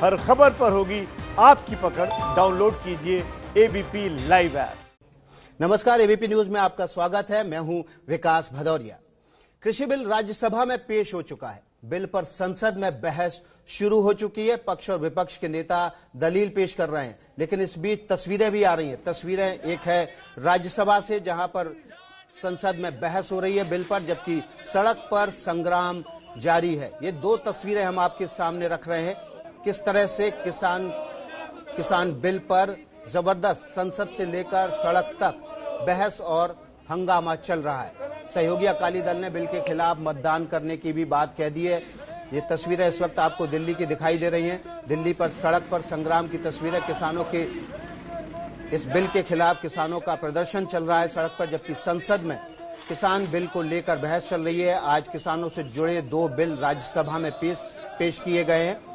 हर खबर पर होगी आपकी पकड़। डाउनलोड कीजिए एबीपी लाइव ऐप। नमस्कार, एबीपी न्यूज में आपका स्वागत है। मैं हूं विकास भदौरिया। कृषि बिल राज्यसभा में पेश हो चुका है। बिल पर संसद में बहस शुरू हो चुकी है। पक्ष और विपक्ष के नेता दलील पेश कर रहे हैं, लेकिन इस बीच तस्वीरें भी आ रही हैं। तस्वीरें एक है राज्यसभा से, जहां पर संसद में बहस हो रही है बिल पर, जबकि सड़क पर संग्राम जारी है। ये दो तस्वीरें हम आपके सामने रख रहे हैं। किस तरह से किसान बिल पर जबरदस्त संसद से लेकर सड़क तक बहस और हंगामा चल रहा है। सहयोगी अकाली दल ने बिल के खिलाफ मतदान करने की भी बात कह दी है। ये तस्वीरें इस वक्त आपको दिल्ली की दिखाई दे रही हैं। दिल्ली पर सड़क पर संग्राम की तस्वीरें। किसानों के इस बिल के खिलाफ किसानों का प्रदर्शन चल रहा है सड़क पर, जबकि संसद में किसान बिल को लेकर बहस चल रही है। आज किसानों से जुड़े दो बिल राज्यसभा में पेश किए गए हैं।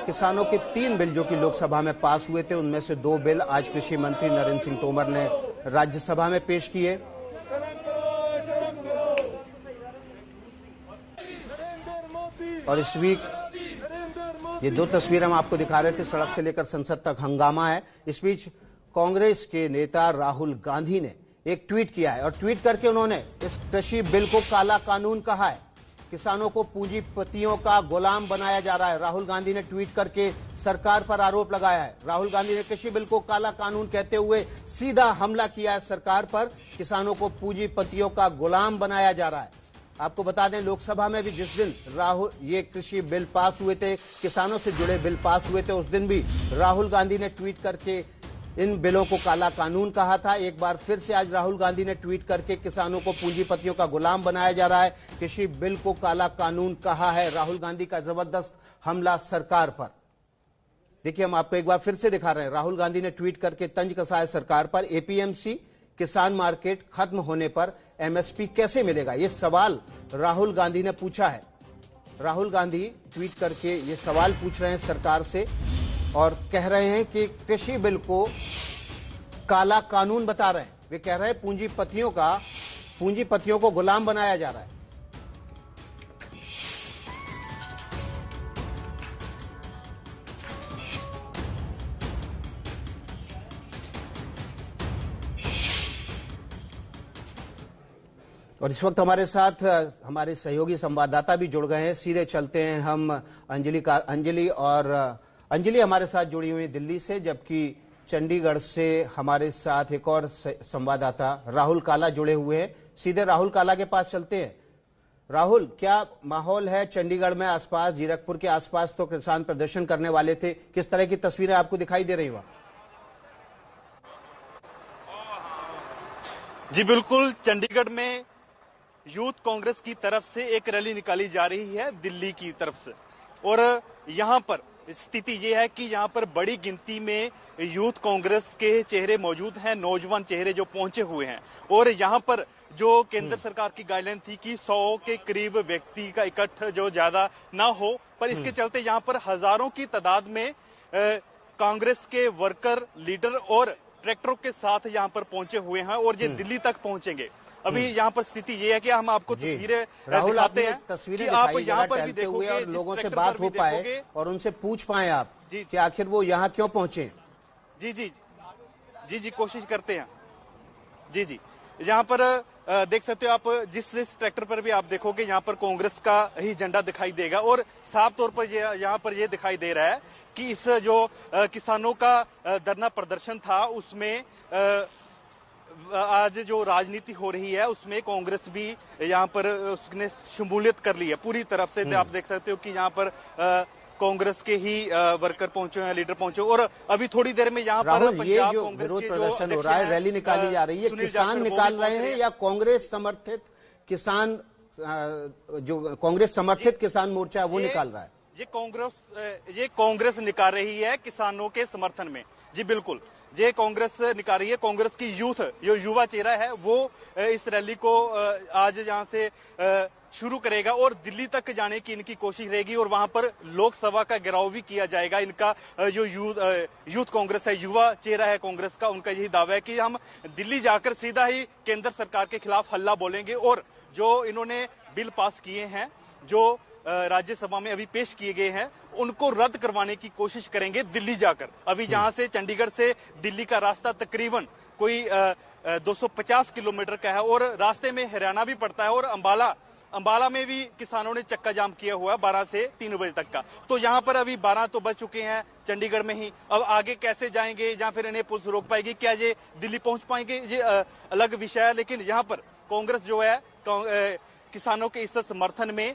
किसानों के 3 बिल जो कि लोकसभा में पास हुए थे, उनमें से 2 बिल आज कृषि मंत्री नरेंद्र सिंह तोमर ने राज्यसभा में पेश किए। और इस वीक ये दो तस्वीरें हम आपको दिखा रहे थे। सड़क से लेकर संसद तक हंगामा है। इस बीच कांग्रेस के नेता राहुल गांधी ने एक ट्वीट किया है और ट्वीट करके उन्होंने इस कृषि बिल को काला कानून कहा है। किसानों को पूंजीपतियों का गुलाम बनाया जा रहा है। राहुल गांधी ने ट्वीट करके सरकार पर आरोप लगाया है। राहुल गांधी ने कृषि बिल को काला कानून कहते हुए सीधा हमला किया है सरकार पर। किसानों को पूंजीपतियों का गुलाम बनाया जा रहा है। आपको बता दें, लोकसभा में भी जिस दिन ये कृषि बिल पास हुए थे, किसानों से जुड़े बिल पास हुए थे, उस दिन भी राहुल गांधी ने ट्वीट करके इन बिलों को काला कानून कहा था। एक बार फिर से आज राहुल गांधी ने ट्वीट करके किसानों को पूंजीपतियों का गुलाम बनाया जा रहा है, कृषि बिल को काला कानून कहा है। राहुल गांधी का जबरदस्त हमला सरकार पर। देखिए, हम आपको एक बार फिर से दिखा रहे हैं। राहुल गांधी ने ट्वीट करके तंज कसा है सरकार पर। एपीएमसी किसान मार्केट खत्म होने पर एमएसपी कैसे मिलेगा, ये सवाल राहुल गांधी ने पूछा है। राहुल गांधी ट्वीट करके ये सवाल पूछ रहे हैं सरकार से और कह रहे हैं कि कृषि बिल को काला कानून बता रहे हैं। वे कह रहे हैं पूंजीपतियों को गुलाम बनाया जा रहा है। और इस वक्त हमारे साथ हमारे सहयोगी संवाददाता भी जुड़ गए हैं। सीधे चलते हैं हम अंजलि हमारे साथ जुड़ी हुई है दिल्ली से, जबकि चंडीगढ़ से हमारे साथ एक और संवाददाता राहुल काला जुड़े हुए हैं। सीधे राहुल काला के पास चलते हैं। राहुल, क्या माहौल है चंडीगढ़ में आसपास? जीरकपुर के आसपास तो किसान प्रदर्शन करने वाले थे। किस तरह की तस्वीरें आपको दिखाई दे रही वहां? जी बिल्कुल, चंडीगढ़ में यूथ कांग्रेस की तरफ से एक रैली निकाली जा रही है दिल्ली की तरफ से, और यहां पर स्थिति ये है कि यहां पर बड़ी गिनती में यूथ कांग्रेस के चेहरे मौजूद हैं, नौजवान चेहरे जो पहुंचे हुए हैं। और यहां पर जो केंद्र सरकार की गाइडलाइन थी कि 100 के करीब व्यक्ति का इकट्ठ जो ज्यादा ना हो, पर इसके चलते यहां पर हजारों की तादाद में कांग्रेस के वर्कर, लीडर और ट्रैक्टरों के साथ यहां पर पहुंचे हुए हैं और ये दिल्ली तक पहुंचेंगे। अभी यहाँ पर स्थिति ये है कि हम आपको तस्वीरें दिखाते हैं, तस्वीरें आप यहाँ पर भी देखोगे और लोगों से बात हो पाए और उनसे पूछ पाए आप कि आखिर वो यहाँ क्यों पहुंचे। जी कोशिश करते हैं। जी यहाँ पर देख सकते हो आप, जिस ट्रैक्टर पर भी आप देखोगे यहाँ पर कांग्रेस का ही झंडा दिखाई देगा और साफ तौर पर यहाँ पर ये दिखाई दे रहा है कि इस जो किसानों का धरना प्रदर्शन था उसमें आज जो राजनीति हो रही है उसमें कांग्रेस भी यहाँ पर उसने शमूलियत कर ली है पूरी तरफ से। आप देख सकते हो कि यहाँ पर कांग्रेस के ही वर्कर पहुंचे हैं, लीडर पहुंचे, और अभी थोड़ी देर में यहाँ पर पंजाब जो विरोध प्रदर्शन हो रहा है, रैली निकाली जा रही है, किसान निकाल रहे हैं या कांग्रेस समर्थित किसान, जो कांग्रेस समर्थित किसान मोर्चा है वो निकाल रहा है? ये कांग्रेस निकाल रही है किसानों के समर्थन में। जी बिल्कुल, ये कांग्रेस निकाल रही है। कांग्रेस की यूथ, जो युवा चेहरा है, वो इस रैली को आज यहाँ से शुरू करेगा और दिल्ली तक जाने की इनकी कोशिश रहेगी और वहां पर लोकसभा का घेराव भी किया जाएगा। इनका जो यूथ कांग्रेस है, युवा चेहरा है कांग्रेस का, उनका यही दावा है कि हम दिल्ली जाकर सीधा ही केंद्र सरकार के खिलाफ हल्ला बोलेंगे और जो इन्होंने बिल पास किए हैं, जो राज्यसभा में अभी पेश किए गए हैं, उनको रद्द करवाने की कोशिश करेंगे दिल्ली जाकर। अभी जहां से चंडीगढ़ से दिल्ली का रास्ता तकरीबन कोई 250 किलोमीटर का है और रास्ते में हरियाणा भी पड़ता है और अंबाला में भी किसानों ने चक्का जाम किया हुआ है 12 से 3 बजे तक का। तो यहाँ पर अभी 12 तो बज चुके हैं चंडीगढ़ में ही। अब आगे कैसे जाएंगे या फिर इन्हें पुलिस रोक पाएगी, क्या ये दिल्ली पहुंच पाएंगे, ये अलग विषय है। लेकिन यहाँ पर कांग्रेस जो है किसानों के इस समर्थन में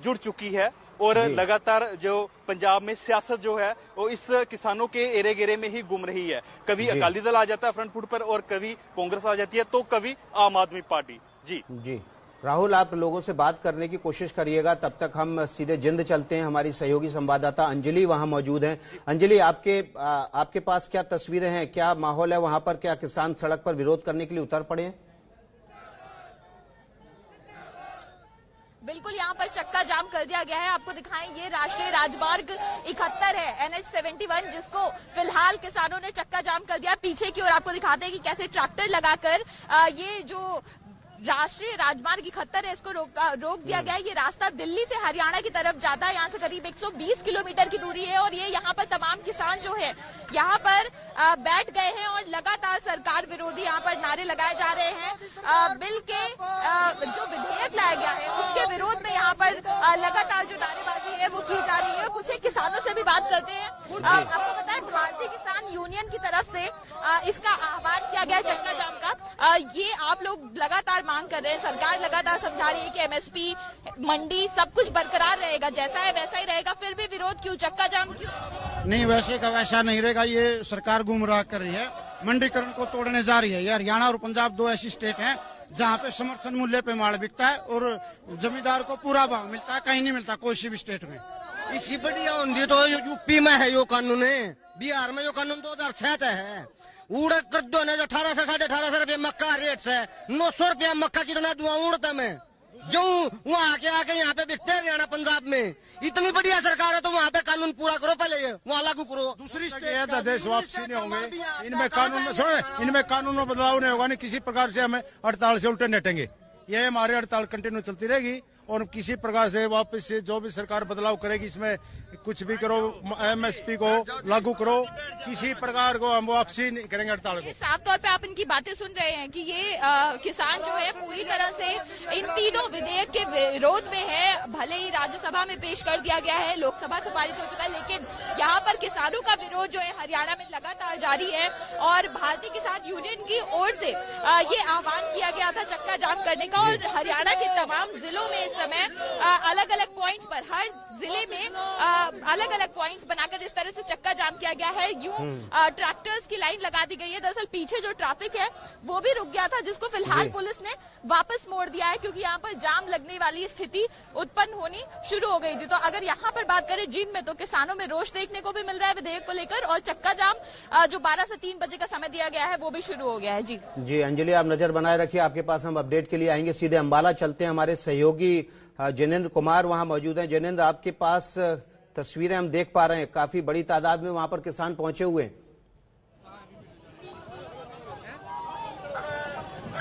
जुड़ चुकी है और लगातार जो पंजाब में सियासत जो है वो इस किसानों के एरे गेरे में ही घूम रही है। कभी अकाली दल आ जाता है फ्रंट फुट पर और कभी कांग्रेस आ जाती है तो कभी आम आदमी पार्टी। जी राहुल, आप लोगों से बात करने की कोशिश करिएगा, तब तक हम सीधे जिंद चलते हैं। हमारी सहयोगी संवाददाता अंजलि वहां मौजूद हैं। अंजलि, आपके पास क्या तस्वीरें हैं, क्या माहौल है वहां पर? क्या किसान सड़क पर विरोध करने के लिए उतर पड़े हैं? बिल्कुल, यहाँ पर चक्का जाम कर दिया गया है। आपको दिखाएं, ये राष्ट्रीय राजमार्ग 71 है, NH 71, जिसको फिलहाल किसानों ने चक्का जाम कर दिया। पीछे की ओर आपको दिखाते हैं कि कैसे ट्रैक्टर लगाकर ये जो राष्ट्रीय राजमार्ग 71 है इसको रोक दिया गया है। ये रास्ता दिल्ली से हरियाणा की तरफ जाता है। यहाँ से करीब 120 किलोमीटर की दूरी है और ये यहाँ पर तमाम किसान जो है यहाँ पर बैठ गए हैं और लगातार सरकार विरोधी यहाँ पर नारे लगाए जा रहे हैं। बिल के जो विधेयक लाया गया है उसके विरोध में यहाँ पर लगातार जो नारेबाजी है वो की जा रही है। कुछ किसानों से भी बात करते हैं। आपको पता है, भारतीय किसान यूनियन की तरफ से इसका आह्वान किया गया चक्का जाम का। ये आप लोग लगातार मांग कर रहे हैं, सरकार लगातार समझा रही है कि MSP, मंडी सब कुछ बरकरार रहेगा, जैसा है वैसा ही रहेगा, फिर भी विरोध क्यों, चक्का जाम क्यों? नहीं, वैसे का वैसा नहीं रहेगा। ये सरकार गुमराह कर रही है, मंडीकरण को तोड़ने जा रही है। ये हरियाणा और पंजाब दो ऐसी स्टेट हैं जहाँ पे समर्थन मूल्य पे माल बिकता है और जमींदार को पूरा भाव मिलता है, कहीं नहीं मिलता कोई भी स्टेट में। इसी बढ़िया होंगी तो यूपी में है यो कानून, बिहार में यो कानून 2006 है। उड़क कर दो ना, 1800 से 1850 रुपये मक्का रेट से 900 रुपया मक्का कितना दुआ उड़ता में जो वहाँ आके यहाँ पे बिकते हैं हरियाणा पंजाब में। इतनी बढ़िया सरकार है तो वहाँ पे कानून पूरा करो, पहले वहाँ लागू करो। दूसरी स्टेट देश वापसी नहीं होंगे, इनमें कानून में बदलाव नहीं होगा। नहीं किसी प्रकार से हमें हड़ताल से उल्टे नटेंगे, ये हमारी हड़ताल कंटिन्यू चलती रहेगी और किसी प्रकार से वापस से जो भी सरकार बदलाव करेगी इसमें कुछ भी करो, MSP को लागू करो, किसी प्रकार को हम वापसी नहीं करेंगे हड़ताल को। साफ तौर पे आप इनकी बातें सुन रहे हैं कि ये किसान जो है पूरी तरह से इन तीनों विधेयक के विरोध में है। भले ही राज्यसभा में पेश कर दिया गया है, लोकसभा से पारित हो चुका है, लेकिन यहाँ पर किसानों का विरोध जो है हरियाणा में लगातार जारी है और भारतीय किसान यूनियन की ओर से ये आह्वान किया गया था चक्का जाम करने का। और हरियाणा के तमाम जिलों में इस समय अलग अलग पॉइंट्स पर, हर जिले में अलग अलग पॉइंट्स बनाकर इस तरह से चक्का जाम किया गया है। यूं ट्रैक्टर्स की लाइन लगा दी गई है। दरअसल पीछे जो ट्रैफिक है वो भी रुक गया था, जिसको फिलहाल पुलिस ने वापस मोड़ दिया है क्योंकि यहाँ पर जाम लगने वाली स्थिति उत्पन्न होनी शुरू हो गई थी। तो अगर यहाँ पर बात करें जींद में, तो किसानों में रोष देखने को भी मिल रहा है विधेयक को लेकर और चक्का जाम जो 12 से 3 बजे का समय दिया गया है वो भी शुरू हो गया है। जी अंजलि, आप नजर बनाए रखिए, आपके पास हम अपडेट के लिए आएंगे। सीधे अंबाला चलते हैं, हमारे सहयोगी जैनेंद्र कुमार वहां मौजूद हैं। जैनेंद्र, आपके पास तस्वीरें हम देख पा रहे हैं, काफी बड़ी तादाद में वहां पर किसान पहुंचे हुए हैं।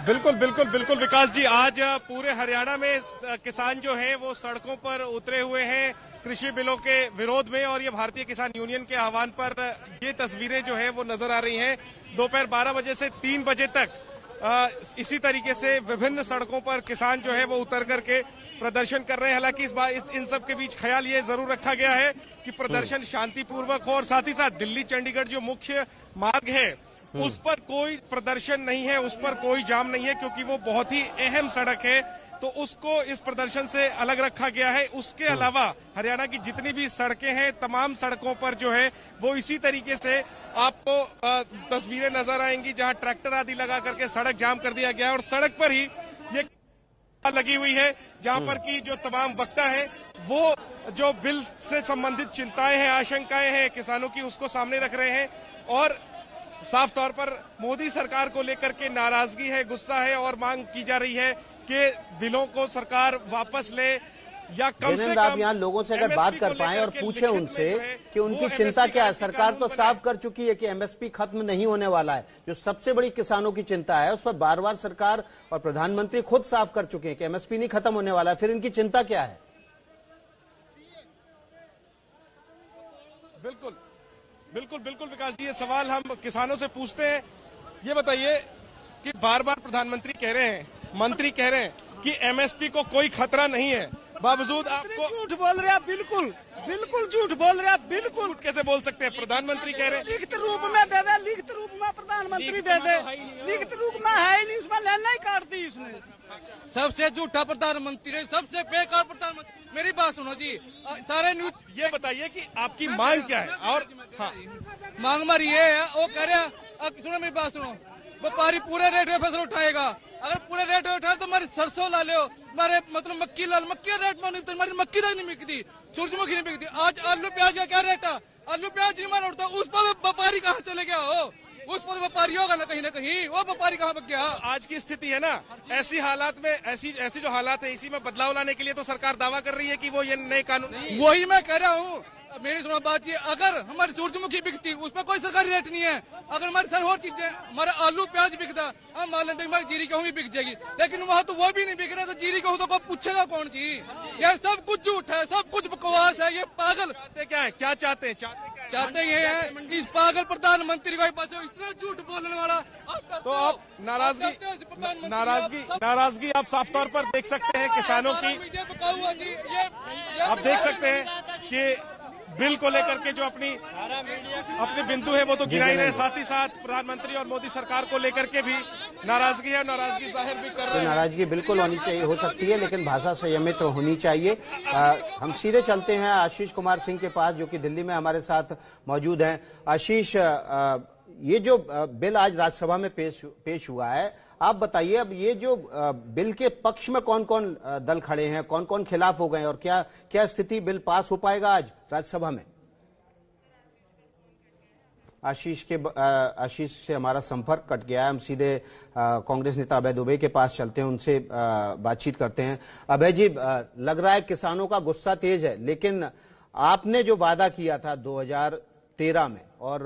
बिल्कुल विकास जी, आज पूरे हरियाणा में किसान जो हैं वो सड़कों पर उतरे हुए हैं कृषि बिलों के विरोध में और ये भारतीय किसान यूनियन के आह्वान पर ये तस्वीरें जो है वो नजर आ रही हैं। दोपहर 12 बजे से 3 बजे तक इसी तरीके से विभिन्न सड़कों पर किसान जो है वो उतर करके प्रदर्शन कर रहे हैं। हालांकि इस बार इन सब के बीच ख्याल ये जरूर रखा गया है कि प्रदर्शन शांतिपूर्वक हो और साथ ही साथ दिल्ली चंडीगढ़ जो मुख्य मार्ग है उस पर कोई प्रदर्शन नहीं है, उस पर कोई जाम नहीं है क्योंकि वो बहुत ही अहम सड़क है, तो उसको इस प्रदर्शन से अलग रखा गया है। उसके अलावा हरियाणा की जितनी भी सड़कें हैं तमाम सड़कों पर जो है वो इसी तरीके से आपको तस्वीरें नजर आएंगी जहां ट्रैक्टर आदि लगा करके सड़क जाम कर दिया गया है और सड़क पर ही ये लगी हुई है जहां पर की जो तमाम वक्ता है वो जो बिल से संबंधित चिंताएं हैं, आशंकाएं हैं किसानों की, उसको सामने रख रहे हैं और साफ तौर पर मोदी सरकार को लेकर के नाराजगी है, गुस्सा है और मांग की जा रही है कि बिलों को सरकार वापस ले या कम से कम आप यहाँ लोगों से अगर बात कर पाएं और पूछें उनसे कि उनकी चिंता क्या है। सरकार तो साफ कर चुकी है कि MSP खत्म नहीं होने वाला है, जो सबसे बड़ी किसानों की चिंता है उस पर बार बार सरकार और प्रधानमंत्री खुद साफ कर चुके हैं कि MSP नहीं खत्म होने वाला है, फिर इनकी चिंता क्या है? बिल्कुल बिल्कुल बिल्कुल विकास जी, ये सवाल हम किसानों से पूछते हैं। ये बताइए कि बार बार प्रधानमंत्री कह रहे हैं, मंत्री कह रहे हैं कि एमएसपी को कोई खतरा नहीं है, बावजूद आपको झूठ बोल रहे हैं। बिल्कुल बिल्कुल झूठ बोल रहे हैं। बिल्कुल कैसे बोल सकते हैं? प्रधानमंत्री कह रहे हैं लिखित रूप में दे दे, लिखित रूप में प्रधानमंत्री दे दे, लिखित रूप में है ही नहीं, उसमें लेना ही काट दी उसने। सबसे झूठा प्रधानमंत्री, सबसे बेकार प्रधानमंत्री। मेरी बात सुनो जी, सारे न्यूज। ये बताइए कि आपकी मांग क्या है? और हाँ, मांग हमारी ये है, वो कह रहे हैं, सुनो मेरी बात सुनो, व्यापारी पूरे रेट में फसल उठाएगा। अगर पूरे रेट में उठाए तो हमारी सरसों ला लो, हमारे मतलब मक्की ला लो, मक्की रेट में नहीं, तो हमारी मक्की तक नहीं बिकती, सूरजमुखी नहीं बिकती। आज आलू प्याज का क्या रेट है? आलू प्याज नहीं मार उठता, उस पर व्यापारी कहाँ चले गया हो? उस पर व्यापारी होगा ना कहीं, वो व्यापारी कहाँ बच गया? आज की स्थिति है ना, ऐसी हालात में ऐसी जो हालात है, इसी में बदलाव लाने के लिए तो सरकार दावा कर रही है कि वो ये नए कानून। वही मैं कह रहा हूँ, मेरी सुनो बात, ये अगर हमारी सूरजमुखी बिकती, उसमें कोई सरकारी रेट नहीं है। अगर हमारी सर और चीजें, हमारा आलू प्याज बिकता, हम मान लेते हमारी जीरी गेहूं भी बिक जाएगी, लेकिन वहाँ तो वो भी नहीं बिक रहा, तो जीरी गेहूं तो कोई पूछेगा कौन जी? ये सब कुछ झूठ है, सब कुछ बकवास है। ये पागल क्या है, क्या चाहते हैं? चाहते ये है इस पागल प्रधानमंत्री को पास इतना झूठ बोलने वाला। तो आप नाराजगी आप साफ तौर पर देख सकते हैं किसानों की। आप देख सकते हैं कि बिल को लेकर के जो अपनी बिंदु है वो तो गिरा ही रहे, साथ ही साथ प्रधानमंत्री और मोदी सरकार को लेकर के भी नाराजगी है, नाराजगी जाहिर भी कर रहे हैं। नाराजगी बिल्कुल होनी चाहिए, हो सकती है, लेकिन भाषा संयमित तो होनी चाहिए। हम सीधे चलते हैं आशीष कुमार सिंह के पास, जो कि दिल्ली में हमारे साथ मौजूद हैं। आशीष, ये जो बिल आज राज्यसभा में पेश हुआ है, आप बताइए, अब ये जो बिल के पक्ष में कौन कौन दल खड़े हैं, कौन कौन खिलाफ हो गए, और क्या स्थिति, बिल पास हो पाएगा आज राज्यसभा में? आशीष से हमारा संपर्क कट गया है। हम सीधे कांग्रेस नेता अभय दुबे के पास चलते हैं, उनसे बातचीत करते हैं। अभय जी, लग रहा है किसानों का गुस्सा तेज है, लेकिन आपने जो वादा किया था 2013 में, और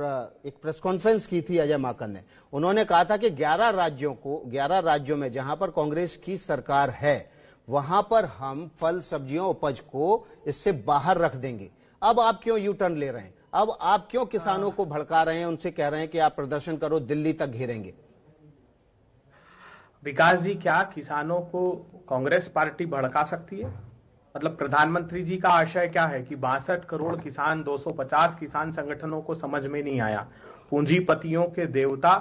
एक प्रेस कॉन्फ्रेंस की थी अजय माकन ने, उन्होंने कहा था कि 11 राज्यों में जहां पर कांग्रेस की सरकार है, वहां पर हम फल सब्जियों उपज को इससे बाहर रख देंगे। अब आप क्यों यू टर्न ले रहे हैं? अब आप क्यों किसानों को भड़का रहे हैं, उनसे कह रहे हैं कि आप प्रदर्शन करो, दिल्ली तक घेरेंगे? विकास जी, क्या किसानों को कांग्रेस पार्टी भड़का सकती है? मतलब प्रधानमंत्री जी का आशय क्या है कि 62 करोड़ किसान, 250 किसान संगठनों को समझ में नहीं आया, पूंजीपतियों के देवता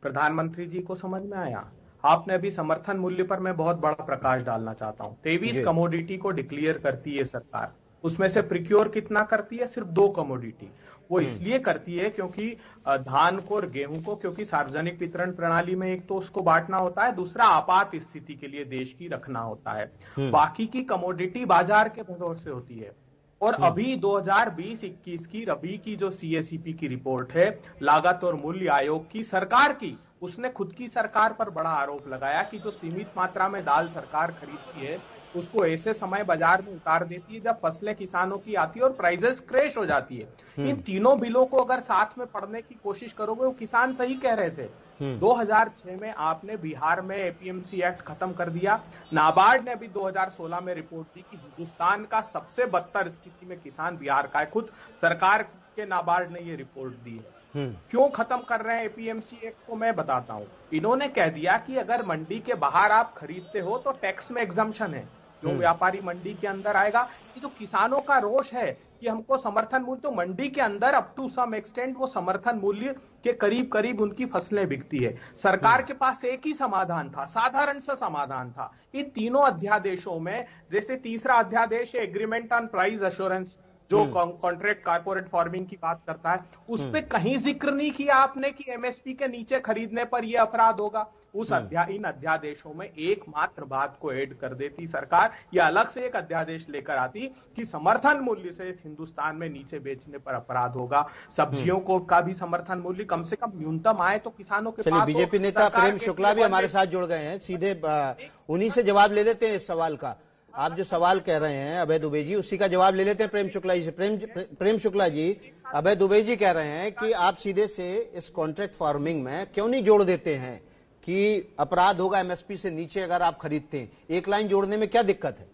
प्रधानमंत्री जी को समझ में आया? आपने अभी समर्थन मूल्य पर मैं बहुत बड़ा प्रकाश डालना चाहता हूं। 23 कमोडिटी को डिक्लेयर करती है सरकार, उसमें से प्रिक्योर कितना करती है? सिर्फ 2 कमोडिटी। वो इसलिए करती है क्योंकि धान को और गेहूं को, क्योंकि सार्वजनिक वितरण प्रणाली में एक तो उसको बांटना होता है, दूसरा आपात स्थिति के लिए देश की रखना होता है। बाकी की कमोडिटी बाजार के भरोसे होती है। और अभी 2020-21 की रबी की जो सीएसीपी की रिपोर्ट है, लागत और मूल्य आयोग की, सरकार की, उसने खुद की सरकार पर बड़ा आरोप लगाया कि जो सीमित मात्रा में दाल सरकार खरीदती है, उसको ऐसे समय बाजार में उतार देती है जब फसलें किसानों की आती है और प्राइसेस क्रैश हो जाती है। इन तीनों बिलों को अगर साथ में पढ़ने की कोशिश करोगे, वो किसान सही कह रहे थे। 2006 में आपने बिहार में एपीएमसी एक्ट खत्म कर दिया। नाबार्ड ने अभी 2016 में रिपोर्ट दी कि हिंदुस्तान का सबसे बदतर स्थिति में किसान बिहार का है। खुद सरकार के नाबार्ड ने ये रिपोर्ट दी है। क्यों खत्म कर रहे हैं एपीएमसी एक्ट को, मैं बताता हूं। इन्होंने कह दिया कि अगर मंडी के बाहर आप खरीदते हो तो टैक्स में एग्जम्पशन है, जो व्यापारी मंडी के अंदर आएगा। ये जो किसानों का रोष है कि हमको समर्थन मूल्य, तो मंडी के अंदर अप टू सम एक्सटेंट वो समर्थन मूल्य के करीब करीब उनकी फसलें बिकती है। सरकार के पास एक ही समाधान था, साधारण सा समाधान था। इन तीनों अध्यादेशों में, जैसे तीसरा अध्यादेश एग्रीमेंट ऑन प्राइस एश्योरेंस, जो कॉन्ट्रैक्ट कारपोरेट फार्मिंग की बात करता है, उस पे कहीं जिक्र नहीं किया आपने कि एमएसपी के नीचे खरीदने पर यह अपराध होगा। उस इन अध्यादेशों में एकमात्र बात को ऐड कर देती सरकार, या अलग से एक अध्यादेश लेकर आती कि समर्थन मूल्य से हिंदुस्तान में नीचे बेचने पर अपराध होगा। सब्जियों को का भी समर्थन मूल्य कम से कम न्यूनतम आए तो किसानों के पास। बीजेपी नेता प्रेम शुक्ला भी हमारे साथ जुड़ गए हैं, सीधे उन्हीं से जवाब ले लेते हैं इस सवाल का। आप जो सवाल कह रहे हैं अभय दुबे जी, उसी का जवाब ले लेते हैं प्रेम शुक्ला जी से। प्रेम शुक्ला जी, अभय दुबे जी कह रहे हैं कि आप सीधे से इस कॉन्ट्रैक्ट फार्मिंग में क्यों नहीं जोड़ देते हैं कि अपराध होगा एमएसपी से नीचे अगर आप खरीदते हैं। एक लाइन जोड़ने में क्या दिक्कत है?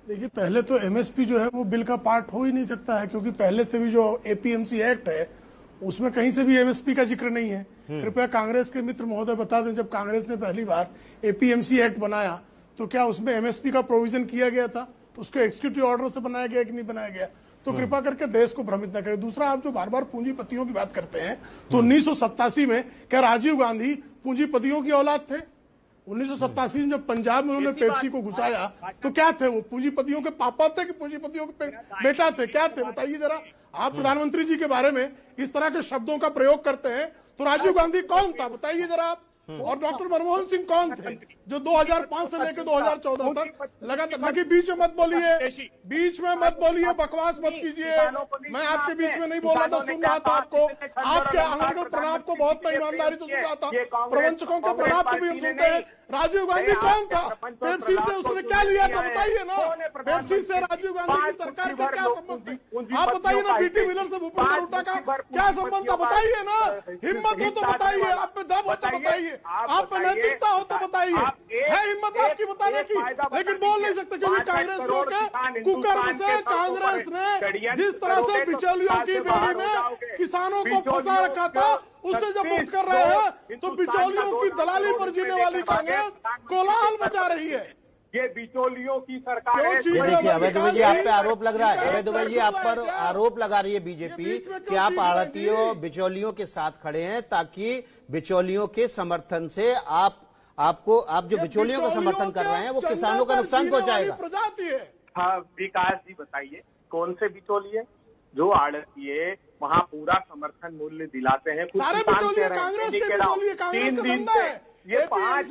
देखिए, पहले तो एमएसपी जो है वो बिल का पार्ट हो ही नहीं सकता है, क्योंकि पहले से भी जो एपीएमसी एक्ट है उसमें कहीं से भी एमएसपी का जिक्र नहीं है। कृपया कांग्रेस के मित्र महोदय बता दें, जब कांग्रेस ने पहली बार एपीएमसी एक्ट बनाया तो क्या उसमें एमएसपी का प्रोविजन किया गया था? उसको एग्जीक्यूटिव ऑर्डर से बनाया गया कि नहीं बनाया गया? तो कृपा करके देश को भ्रमित न करें। दूसरा, आप जो बार बार पूंजीपतियों की बात करते हैं, तो 1987 में क्या राजीव गांधी पूंजीपतियों की औलाद थे? 1987 में जब पंजाब में उन्होंने पेप्सी को घुसाया तो क्या थे वो? पूंजीपतियों के पापा थे कि पूंजीपतियों के बेटा थे? क्या थे बताइए जरा। आप प्रधानमंत्री जी के बारे में इस तरह के शब्दों का प्रयोग करते हैं, तो राजीव गांधी कौन था बताइए जरा आप। और डॉक्टर मनमोहन सिंह कौन थे जो 2005 से लेकर 2014 तक लगातार? देखिए, बीच में मत बोलिए, बीच में मत बोलिए, बकवास मत कीजिए। मैं आपके बीच में नहीं बोल रहा था, सुन रहा था आपको। आपके अनर्गल प्रणाम को बहुत मैं ईमानदारी से सुन रहा था। प्रवंचकों के प्रणाम को भी हम सुनते हैं। राजीव गांधी कौन था? पेप्सी से उसने क्या लिया था बताइए ना। पेप्सी से राजीव गांधी की सरकार का क्या संबंध थी? आप बताइए ना। बीटी मिलर से भूपेंद्र हुड्डा का क्या संबंध था बताइए ना। हिम्मत हो तो बताइए, आप में दम हो तो बताइए, आप में नैतिकता हो तो बताइए। है हिम्मत आपकी बताने की, लेकिन बोल नहीं सकते, क्योंकि कांग्रेसियों के कुकर्म से कांग्रेस ने जिस तरह से बिचौलियों की बेड़ी में किसानों को फंसा रखा था, उससे जब मुक्त कर रहे हैं तो बिचौलियों की दलाली पर जीने वाली कांग्रेस कोलाहल मचा रही है। ये बिचौलियों की सरकार है। ये देखिए, अभय दुबे जी आप पे आरोप लग रहा है, अभय दुबे जी आप पर आरोप लगा रही है बीजेपी कि आप आड़तियों बिचौलियों के साथ खड़े हैं, ताकि बिचौलियों के समर्थन से आप जो बिचौलियों का समर्थन कर रहे हैं वो किसानों का नुकसान पहुंचाएगा। हाँ, विकास जी बताइए कौन से बिचौलिए? जो आड़तिए वहाँ पूरा समर्थन मूल्य दिलाते हैं, सारे बिचौलिए कांग्रेस के बिचौलिए, कांग्रेस का धंधा है। ये 5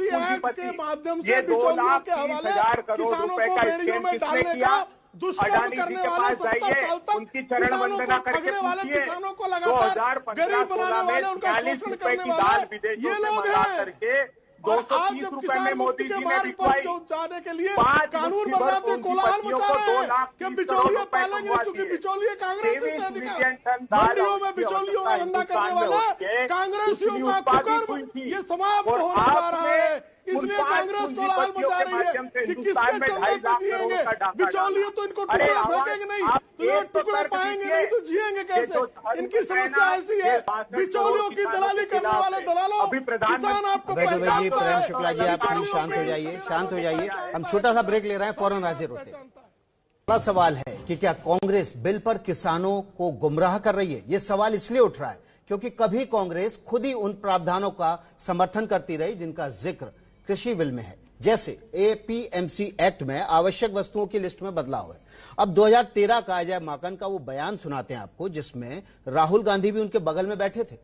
के माध्यम से बिचौलियों के हवाले किसानों को बेड़ियों में डालने का दुष्कर्म करने वाले 70 साल तक किसानों को ठगने वाले, किसानों को लगातार गरीब बनाने वाले, उनका शोषण करने वाले ये लोग हैं। और आज जब किसान मुक्ति के मार्ग पर जाने के लिए कानून बनाते हुए कोलाहल मचा रहे हैं कि बिचौलिए पालेंगे, क्योंकि बिचौलिए कांग्रेस से अधिकार। मंडियों में बिचौलियों का धंधा करने वाले कांग्रेसियों का कुकर्म ये समाप्त होने जा रहा है। इसलिए कांग्रेस कोलाहल मचा रही है कि किसके चंदे पे जिएंगे। बिचौलिए तो इनको टुकड़े फेंकेंगे नहीं, तो ये टुकड़े पाएंगे नहीं तो जिएंगे कैसे? इनकी समस्या ऐसी है, बिचौलियों की दलाली करने वाले दलालों। किसान आपको प्रेम शुक्ला जी, आप प्लीज शांत हो जाइए, शांत हो जाइए। हम छोटा सा ब्रेक ले रहे हैं, फौरन हाजिर होते हैं। बड़ा सवाल है कि क्या कांग्रेस बिल पर किसानों को गुमराह कर रही है? ये सवाल इसलिए उठ रहा है क्योंकि कभी कांग्रेस खुद ही उन प्रावधानों का समर्थन करती रही जिनका जिक्र कृषि बिल में है, जैसे एपीएमसी एक्ट में आवश्यक वस्तुओं की लिस्ट में बदलाव है। अब 2013 का अजय माकन का वो बयान सुनाते हैं आपको, जिसमें राहुल गांधी भी उनके बगल में बैठे थे।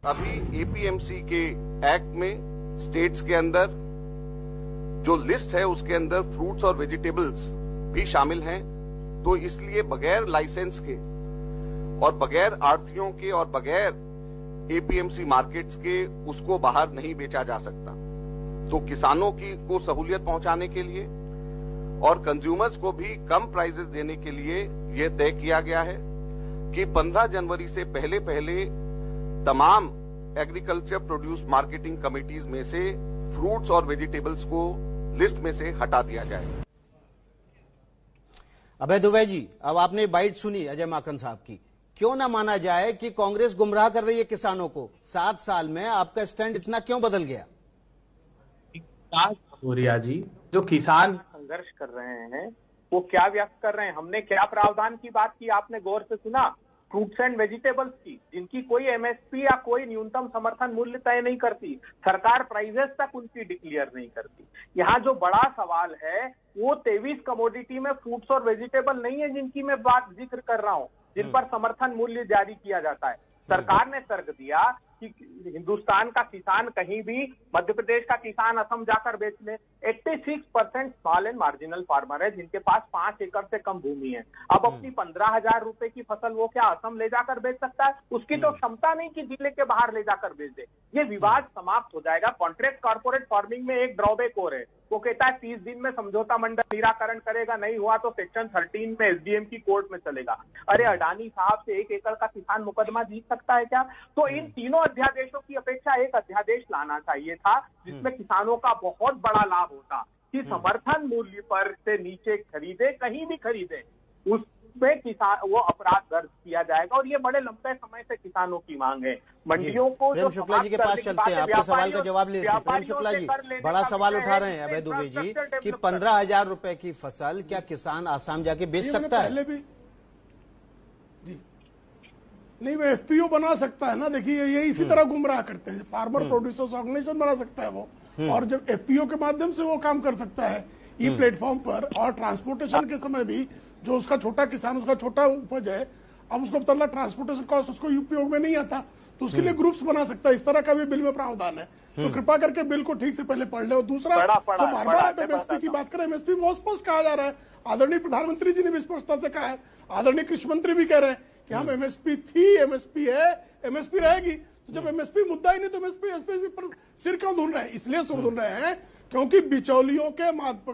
अभी एपीएमसी के एक्ट में स्टेट्स के अंदर जो लिस्ट है उसके अंदर फ्रूट्स और वेजिटेबल्स भी शामिल हैं, तो इसलिए बगैर लाइसेंस के और बगैर आढ़तियों के और बगैर एपीएमसी मार्केट्स के उसको बाहर नहीं बेचा जा सकता। तो किसानों को सहूलियत पहुंचाने के लिए और कंज्यूमर्स को भी कम प्राइसेस देने के लिए यह तय किया गया है कि 15 जनवरी से पहले तमाम एग्रीकल्चर प्रोड्यूस मार्केटिंग कमिटीज में से फ्रूट्स और वेजिटेबल्स को लिस्ट में से हटा दिया जाए। अभय दुबे जी, अब आपने बाइट सुनी अजय माकन साहब की, क्यों ना माना जाए कि कांग्रेस गुमराह कर रही है किसानों को? 7 साल में आपका स्टैंड इतना क्यों बदल गया? भूरिया जी, जो किसान संघर्ष कर रहे हैं वो क्या व्यक्त कर रहे हैं? हमने क्या प्रावधान की बात की, आपने गौर से सुना? फ्रूट्स एंड वेजिटेबल्स की, जिनकी कोई एमएसपी या कोई न्यूनतम समर्थन मूल्य तय नहीं करती, सरकार प्राइजेस तक उनकी डिक्लेयर नहीं करती। यहाँ जो बड़ा सवाल है वो 23 कमोडिटी में फ्रूट्स और वेजिटेबल नहीं है जिनकी मैं बात जिक्र कर रहा हूँ, जिन पर समर्थन मूल्य जारी किया जाता है। सरकार ने तर्क दिया कि हिंदुस्तान का किसान कहीं भी, मध्य प्रदेश का किसान असम जाकर बेच ले। 86% स्मॉल एंड मार्जिनल फार्मर है जिनके पास 5 एकड़ से कम भूमि है। अब अपनी 15,000 रुपए की फसल वो क्या असम ले जाकर बेच सकता है? उसकी तो क्षमता नहीं कि जिले के बाहर ले जाकर बेच दे। ये विवाद समाप्त हो जाएगा। कॉन्ट्रैक्ट कॉर्पोरेट फार्मिंग में एक ड्रॉबैक और है, वो कहता है 30 दिन में समझौता मंडल निराकरण करेगा, नहीं हुआ तो सेक्शन 13 में एसडीएम की कोर्ट में चलेगा। अरे अडानी साहब से 1 एकड़ का किसान मुकदमा जीत सकता है क्या? तो इन तीनों अध्यादेशों की अपेक्षा एक अध्यादेश लाना चाहिए था जिसमें किसानों का बहुत बड़ा लाभ होता। कि समर्थन मूल्य पर से नीचे खरीदे, कहीं भी खरीदे, उसमें किसान वो अपराध दर्ज किया जाएगा। और ये बड़े लंबे समय से किसानों की मांग है। मंडियों को प्रेम शुक्ला जी के पास चलते हैं, आपके सवाल का जवाब लेते हैं। प्रेम शुक्ला जी बड़ा सवाल उठा रहे हैं अभय दुबे जी कि 15,000 रुपए की फसल क्या किसान आसाम जाके बेच सकता है? जी नहीं, वो एफपीओ बना सकता है ना। देखिए ये इसी तरह गुमराह करते हैं। फार्मर प्रोड्यूसर्स ऑर्गेनाइजेशन बना सकता है वो, और जब एफपीओ के माध्यम से वो काम कर सकता है ई प्लेटफॉर्म पर। और ट्रांसपोर्टेशन के समय भी जो उसका छोटा किसान, उसका छोटा उपज है, अब उसको पता चला ट्रांसपोर्टेशन कॉस्ट उसको उपयोग में नहीं आता, तो उसके लिए ग्रुप्स बना सकता है। इस तरह का भी बिल में प्रावधान है। तो कृपा करके बिल को ठीक से पहले पढ़ ले। और दूसरा, जो बार बार आप एमएसपी की बात करें, एमएसपी बहुत स्पष्ट कहा जा रहा है। आदरणीय प्रधानमंत्री जी ने भी स्पष्टता से कहा है, आदरणीय कृषि मंत्री भी कह रहे हैं कि हम एमएसपी थी, एमएसपी है, एमएसपी रहेगी। तो जब एमएसपी मुद्दा ही नहीं तो एमएसपी पर सिर क्यों धुन रहे हैं? इसलिए सिर धुन रहे हैं क्योंकि बिचौलियों के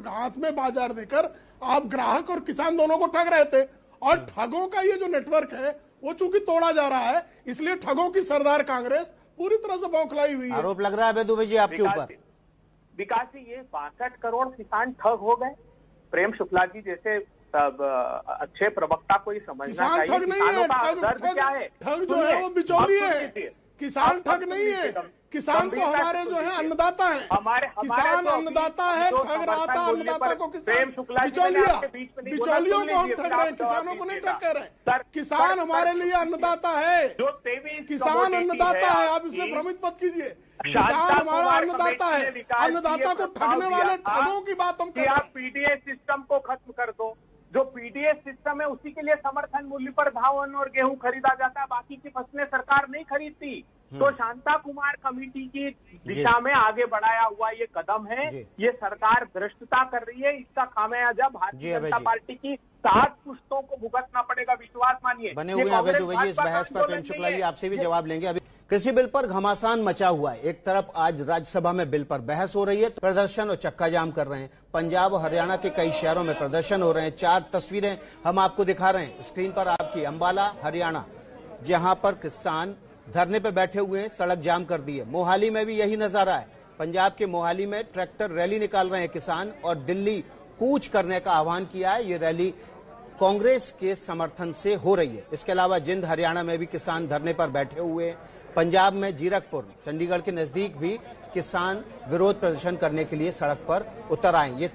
हाथ में बाजार देकर आप ग्राहक और किसान दोनों को ठग रहे थे। और ठगों का ये जो नेटवर्क है वो चूंकि तोड़ा जा रहा है, इसलिए ठगों की सरदार कांग्रेस पूरी तरह से बौखलाई हुई है। आरोप लग रहा है अभय दुबे जी आपके ऊपर। विकास जी, ये 62 करोड़ किसान ठग हो गए। प्रेम शुक्ला जी जैसे अच्छे प्रवक्ता को ही समझना चाहिए ठग नहीं है, क्या है। ठग जो है वो बिचौली है, किसान ठग नहीं है। किसान तो हमारे जो है अन्नदाता है, किसान अन्नदाता है। ठग रहा था अन्नदाता को किसान, बिचौलियों को हम ठग रहे हैं, किसानों को नहीं ठग कर रहे हैं। किसान हमारे लिए अन्नदाता है, किसान अन्नदाता है। आप इसमें भ्रमित मत कीजिए, किसान हमारा अन्नदाता है। अन्नदाता को ठगने वाले ठगों की बात हम कर रहे हैं। आप पीडीएस सिस्टम को खत्म कर दो। जो पीडीएस सिस्टम है उसी के लिए समर्थन मूल्य पर धान और गेहूं खरीदा जाता है, बाकी की फसलें सरकार नहीं खरीदती। तो शांता कुमार कमेटी की दिशा में आगे बढ़ाया हुआ ये कदम है। ये सरकार भ्रष्टता कर रही है, इसका खामियाजा भारतीय जनता पार्टी की 7 पुश्तों को भुगतना पड़ेगा, विश्वास मानिए। बने हुए अभय दुबे जी इस बहस पर प्रेम शुक्ला जी आपसे भी जवाब लेंगे। अभी कृषि बिल पर घमासान मचा हुआ है। एक तरफ आज राज्यसभा में बिल पर बहस हो रही है, तो प्रदर्शन और चक्का जाम कर रहे हैं। पंजाब और हरियाणा के कई शहरों में प्रदर्शन हो रहे हैं। 4 तस्वीरें हम आपको दिखा रहे हैं स्क्रीन पर आपकी। अंबाला हरियाणा, जहां पर किसान धरने पे बैठे हुए हैं, सड़क जाम कर दी है। मोहाली में भी यही नजारा है। पंजाब के मोहाली में ट्रैक्टर रैली निकाल रहे हैं किसान, और दिल्ली कूच करने का आह्वान किया है। ये रैली कांग्रेस के समर्थन से हो रही है। इसके अलावा जिंद हरियाणा में भी किसान धरने पर बैठे हुए हैं। पंजाब में जीरकपुर, चंडीगढ़ के नजदीक भी किसान विरोध प्रदर्शन करने के लिए सड़क पर उतर आए। ये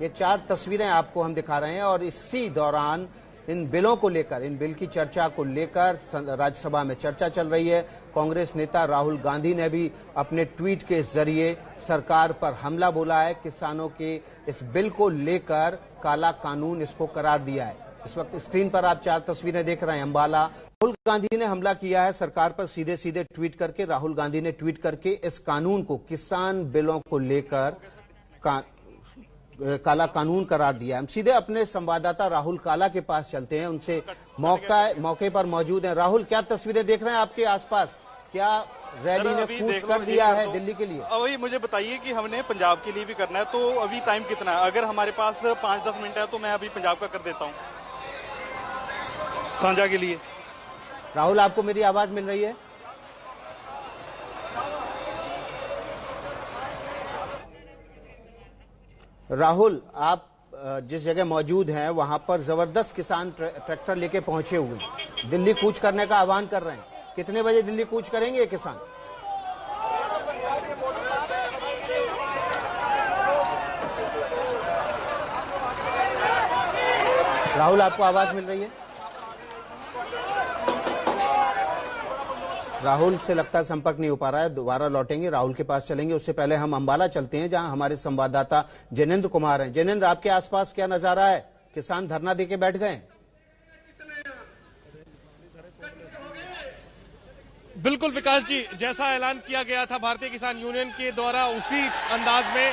4 तस्वीरें आपको हम दिखा रहे हैं। और इसी दौरान इन बिलों को लेकर, इन बिल की चर्चा को लेकर राज्यसभा में चर्चा चल रही है। कांग्रेस नेता राहुल गांधी ने भी अपने ट्वीट के जरिए सरकार पर हमला बोला है। किसानों के इस बिल को लेकर काला कानून इसको करार दिया है। इस वक्त स्क्रीन पर आप 4 तस्वीरें देख रहे हैं। अंबाला, राहुल गांधी ने हमला किया है सरकार पर सीधे सीधे ट्वीट करके। राहुल गांधी ने ट्वीट करके इस कानून को, किसान बिलों को लेकर काला कानून करार दिया। हम सीधे अपने संवाददाता राहुल काला के पास चलते हैं, उनसे मौके पर मौजूद हैं। राहुल, क्या तस्वीरें देख रहे हैं आपके आसपास? क्या रैली ने कूच कर दिया है दिल्ली के लिए? अभी मुझे बताइए कि हमने पंजाब के लिए भी करना है, तो अभी टाइम कितना है? अगर हमारे पास 5-10 मिनट है तो मैं अभी पंजाब का कर देता हूँ साझा के लिए। राहुल, आपको मेरी आवाज मिल रही है? राहुल, आप जिस जगह मौजूद हैं वहां पर जबरदस्त किसान ट्रैक्टर लेके पहुंचे हुए हैं, दिल्ली कूच करने का आह्वान कर रहे हैं। कितने बजे दिल्ली कूच करेंगे ये किसान? राहुल, आपको आवाज मिल रही है? राहुल से लगता है संपर्क नहीं हो पा रहा है। दोबारा लौटेंगे, राहुल के पास चलेंगे। उससे पहले हम अंबाला चलते हैं, जहां हमारे संवाददाता जैनेंद्र कुमार हैं। जैनेंद्र, आपके आसपास क्या नजारा है? किसान धरना देके बैठ गए? बिल्कुल विकास जी, जैसा ऐलान किया गया था भारतीय किसान यूनियन के द्वारा, उसी अंदाज में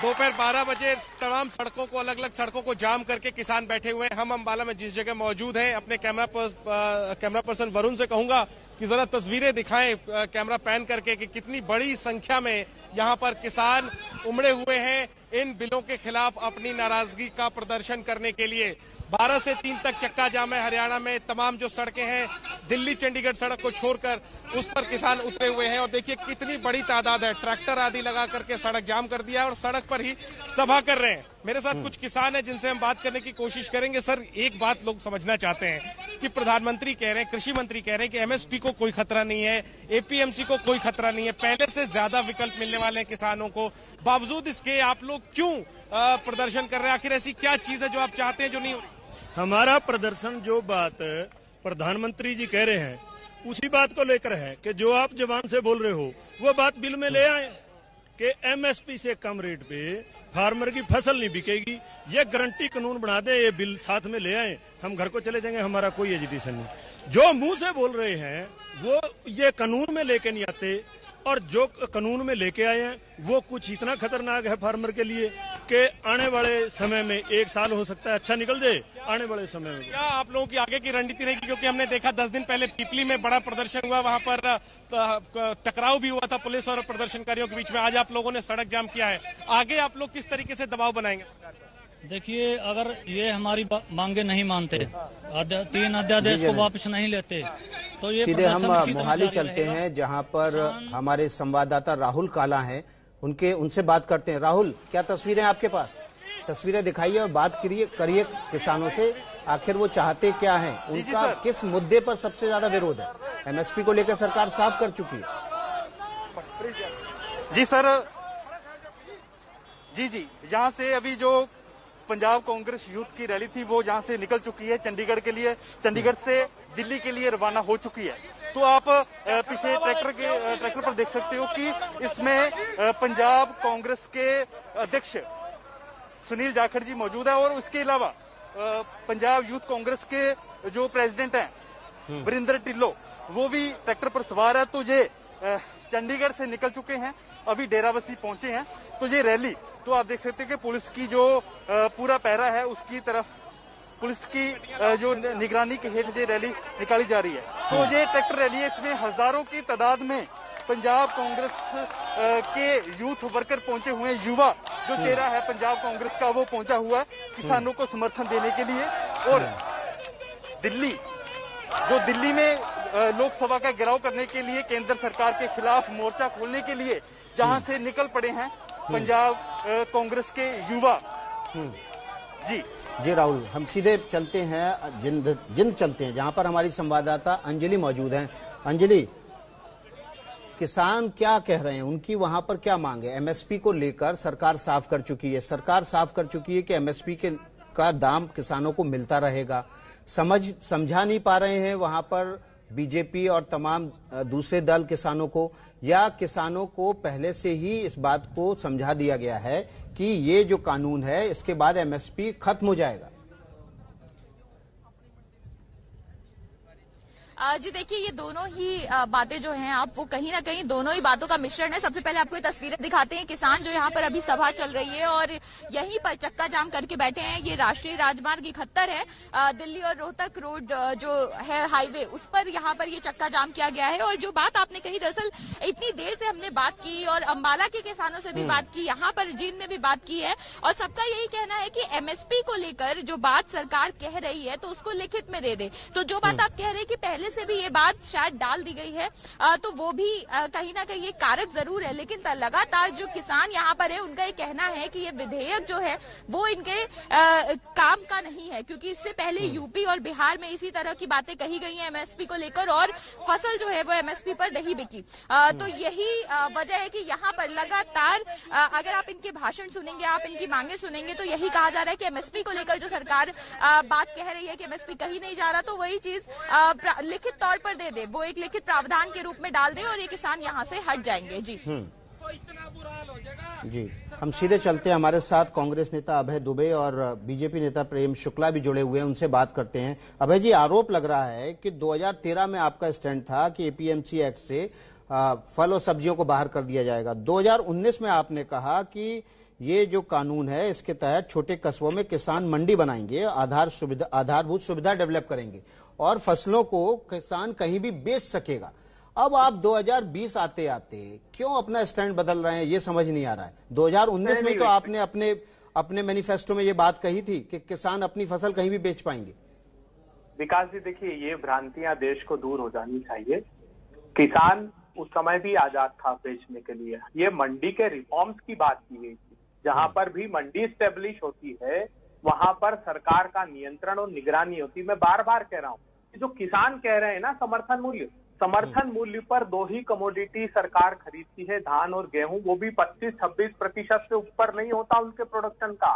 दोपहर 12 बजे तमाम सड़कों को, अलग अलग सड़कों को जाम करके किसान बैठे हुए हैं। हम अंबाला में जिस जगह मौजूद हैं, अपने कैमरा पर्सन वरुण से कहूंगा कि जरा तस्वीरें दिखाएं कैमरा पैन करके कि कितनी बड़ी संख्या में यहां पर किसान उमड़े हुए हैं इन बिलों के खिलाफ अपनी नाराजगी का प्रदर्शन करने के लिए। 12 से 3 तक चक्का जाम है हरियाणा में। तमाम जो सड़कें हैं दिल्ली चंडीगढ़ सड़क को छोड़कर उस पर किसान उतरे हुए हैं और देखिए कितनी बड़ी तादाद है, ट्रैक्टर आदि लगा करके सड़क जाम कर दिया है और सड़क पर ही सभा कर रहे हैं। मेरे साथ कुछ किसान हैं जिनसे हम बात करने की कोशिश करेंगे। सर, एक बात लोग समझना चाहते हैं कि प्रधानमंत्री कह रहे हैं, कृषि मंत्री कह रहे हैं कि एमएसपी को कोई खतरा नहीं है, एपीएमसी को कोई खतरा नहीं है, पहले से ज्यादा विकल्प मिलने वाले हैं किसानों को। बावजूद इसके आप लोग क्यों प्रदर्शन कर रहे हैं? आखिर ऐसी क्या चीज है जो आप चाहते हैं जो नहीं हो रही? हमारा प्रदर्शन जो बात प्रधानमंत्री जी कह रहे हैं उसी बात को लेकर है कि जो आप जबान से बोल रहे हो वो बात बिल में ले आए कि एमएसपी से कम रेट पे फार्मर की फसल नहीं बिकेगी। ये गारंटी कानून बना दे, ये बिल साथ में ले आए, हम घर को चले जाएंगे, हमारा कोई एजुटेशन नहीं। जो मुंह से बोल रहे हैं वो ये कानून में लेके नहीं आते और जो कानून में लेके आए हैं वो कुछ इतना खतरनाक है फार्मर के लिए कि आने वाले समय में 1 साल हो सकता है अच्छा निकल जाए आने वाले समय में। क्या आप लोगों की आगे की रणनीति रहेगी? क्योंकि हमने देखा 10 दिन पहले पीपली में बड़ा प्रदर्शन हुआ, वहां पर टकराव भी हुआ था पुलिस और प्रदर्शनकारियों के बीच में। आज आप लोगों ने सड़क जाम किया है, आगे आप लोग किस तरीके से दबाव बनाएंगे? देखिए, अगर ये हमारी मांगे नहीं मानते, 3 अध्यादेश को वापस नहीं लेते तो ये सीधे हम मोहाली चलते हैं जहां पर हमारे संवाददाता राहुल काला हैं, उनसे बात करते हैं। राहुल, क्या तस्वीरें आपके पास? तस्वीरें दिखाइए और बात करिए किसानों से, आखिर वो चाहते क्या हैं, उनका किस मुद्दे पर सबसे ज्यादा विरोध है? एमएसपी को लेकर सरकार साफ कर चुकी है। जी सर, जी यहाँ से अभी जो पंजाब कांग्रेस यूथ की रैली थी वो जहां से निकल चुकी है चंडीगढ़ के लिए, चंडीगढ़ से दिल्ली के लिए रवाना हो चुकी है। तो आप पीछे ट्रैक्टर पर देख सकते हो कि इसमें पंजाब कांग्रेस के अध्यक्ष सुनील जाखड़ जी मौजूद है और उसके अलावा पंजाब यूथ कांग्रेस के जो प्रेसिडेंट हैं वरिंदर ढिल्लो वो भी ट्रैक्टर पर सवार है। तो ये चंडीगढ़ से निकल चुके हैं, अभी डेराबस्सी पहुंचे हैं। तो ये रैली तो आप देख सकते हैं कि पुलिस की जो पूरा पहरा है उसकी तरफ पुलिस की जो निगरानी के हेठ ये रैली निकाली जा रही है। तो ये ट्रैक्टर रैली है, इसमें हजारों की तादाद में पंजाब कांग्रेस के यूथ वर्कर पहुंचे हुए हैं। युवा जो चेहरा है पंजाब कांग्रेस का वो पहुंचा हुआ है किसानों को समर्थन देने के लिए। और दिल्ली में लोकसभा का घेराव करने के लिए केंद्र सरकार के खिलाफ मोर्चा खोलने के लिए जहां से निकल पड़े हैं पंजाब कांग्रेस के युवा। जी राहुल, हम सीधे चलते हैं जिंद चलते हैं जहां पर हमारी संवाददाता अंजलि मौजूद हैं। अंजलि, किसान क्या कह रहे हैं, उनकी वहां पर क्या मांग है? एमएसपी को लेकर सरकार साफ कर चुकी है, कि एमएसपी का दाम किसानों को मिलता रहेगा। समझा नहीं पा रहे हैं वहां पर बीजेपी और तमाम दूसरे दल किसानों को, या किसानों को पहले से ही इस बात को समझा दिया गया है कि ये जो कानून है इसके बाद एमएसपी खत्म हो जाएगा? जी देखिए, ये दोनों ही बातें जो हैं आप वो कहीं ना कहीं दोनों ही बातों का मिश्रण है। सबसे पहले आपको ये तस्वीरें दिखाते हैं, किसान जो यहाँ पर अभी सभा चल रही है और यहीं पर चक्का जाम करके बैठे हैं। ये राष्ट्रीय राजमार्ग 71 है, दिल्ली और रोहतक रोड जो है हाईवे, उस पर यहाँ पर ये चक्का जाम किया गया है। और जो बात आपने कही, दरअसल इतनी देर से हमने बात की और अम्बाला के किसानों से भी बात की, यहाँ पर जींद में भी बात की है और सबका यही कहना है कि एमएसपी को लेकर जो बात सरकार कह रही है तो उसको लिखित में दे दे। तो जो बात आप कह रहे हैं कि पहले से भी ये बात शायद डाल दी गई है, तो वो भी कहीं ना कहीं ये कारक जरूर है। लेकिन लगातार जो किसान यहाँ पर है उनका ये कहना है कि ये विधेयक जो है वो इनके काम का नहीं है, क्योंकि इससे पहले यूपी और बिहार में इसी तरह की बातें कही गई हैं एमएसपी को लेकर और फसल जो है वो एमएसपी पर नहीं बिकी। तो यही वजह है कि यहाँ पर लगातार अगर आप इनके भाषण सुनेंगे, आप इनकी मांगे सुनेंगे तो यही कहा जा रहा है कि एमएसपी को लेकर जो सरकार बात कह रही है कि एमएसपी कहीं नहीं जा रहा, तो वही चीज लिखित तौर पर दे दे, वो एक लिखित प्रावधान के रूप में डाल दे और ये किसान यहाँ से हट जाएंगे। जी हम सीधे चलते हैं, हमारे साथ कांग्रेस नेता अभय दुबे और बीजेपी नेता प्रेम शुक्ला भी जुड़े हुए हैं, उनसे बात करते हैं। अभय जी, आरोप लग रहा है कि 2013 में आपका स्टैंड था कि एपीएमसी एक्ट से फल और सब्जियों को बाहर कर दिया जाएगा। 2019 में आपने कहा कि ये जो कानून है इसके तहत छोटे कस्बों में किसान मंडी बनाएंगे, आधारभूत सुविधा डेवलप करेंगे और फसलों को किसान कहीं भी बेच सकेगा। अब आप 2020 आते आते क्यों अपना स्टैंड बदल रहे हैं, ये समझ नहीं आ रहा है। 2019 में तो आपने अपने मैनिफेस्टो में ये बात कही थी कि किसान अपनी फसल कहीं भी बेच पाएंगे। विकास जी देखिए, ये भ्रांतियां देश को दूर हो जानी चाहिए। किसान उस समय भी आजाद था बेचने के लिए। ये मंडी के रिफॉर्म्स की बात की गई थी। जहां पर भी मंडी स्टेब्लिश होती है वहां पर सरकार का नियंत्रण और निगरानी होती है। मैं बार बार कह रहा हूं, जो किसान कह रहे हैं ना समर्थन मूल्य पर दो ही कमोडिटी सरकार खरीदती है, धान और गेहूं, वो भी 25-26% से ऊपर नहीं होता उनके प्रोडक्शन का।